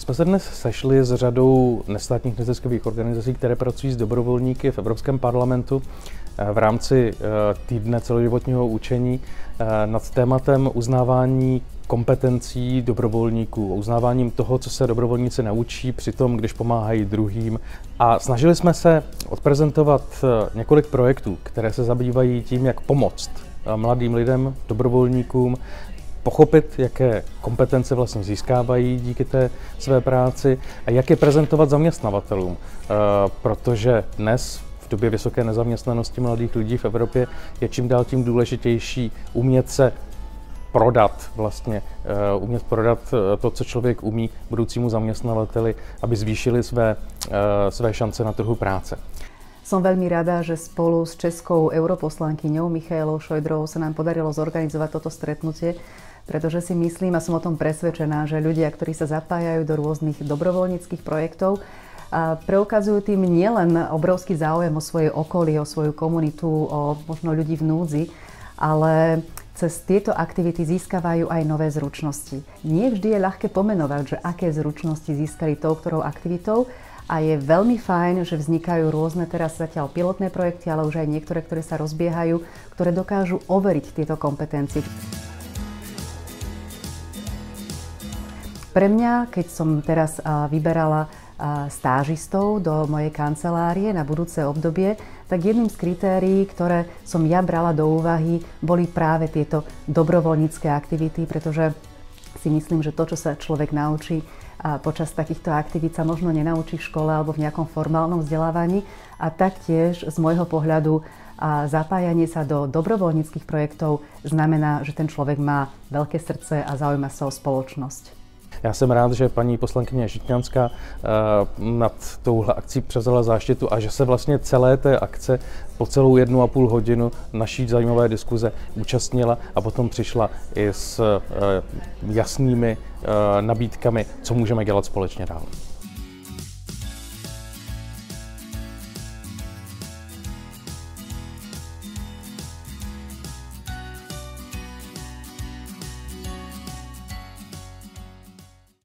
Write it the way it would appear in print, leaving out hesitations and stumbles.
Jsme se dnes sešli s řadou nestátních neziskových organizací, které pracují s dobrovolníky v Evropském parlamentu v rámci týdne celoživotního učení nad tématem uznávání kompetencí dobrovolníků, uznáváním toho, co se dobrovolníci naučí při tom, když pomáhají druhým. A snažili jsme se odprezentovat několik projektů, které se zabývají tím, jak pomoct mladým lidem, dobrovolníkům, pochopit, jaké kompetence vlastně získávají díky té své práci a jak je prezentovat zaměstnavatelům, protože dnes v době vysoké nezaměstnanosti mladých lidí v Evropě je čím dál tím důležitější umět se prodat vlastně, umět prodat to, co člověk umí budoucímu zaměstnavateli, aby zvýšili své šance na trhu práce. Som veľmi rada, že spolu s českou europoslankyňou Michaelou Šojdrovou sa nám podarilo zorganizovať toto stretnutie, pretože si myslím a som o tom presvedčená, že ľudia, ktorí sa zapájajú do rôznych dobrovoľníckych projektov, preukazujú tým nielen obrovský záujem o svoje okolie, o svoju komunitu, o možno ľudí v núdzi, ale cez tieto aktivity získavajú aj nové zručnosti. Nie vždy je ľahké pomenovať, že aké zručnosti získali tou ktorou aktivitou, a je veľmi fajn, že vznikajú rôzne teraz zatiaľ pilotné projekty, ale už aj niektoré, ktoré sa rozbiehajú, ktoré dokážu overiť tieto kompetencie. Pre mňa, keď som teraz vyberala stážistov do mojej kancelárie na budúce obdobie, tak jedným z kritérií, ktoré som ja brala do úvahy, boli práve tieto dobrovoľnícke aktivity, pretože si myslím, že to, čo sa človek naučí počas takýchto aktivít, sa možno nenaučí v škole alebo v nejakom formálnom vzdelávaní. A taktiež z môjho pohľadu zapájanie sa do dobrovoľníckych projektov znamená, že ten človek má veľké srdce a zaujíma sa o spoločnosť. Já jsem rád, že paní poslankyně Žitňanská nad touhle akcí převzala záštitu a že se vlastně celé té akce po celou 1,5 hodinu naší zajímavé diskuze účastnila a potom přišla i s jasnými nabídkami, co můžeme dělat společně dál.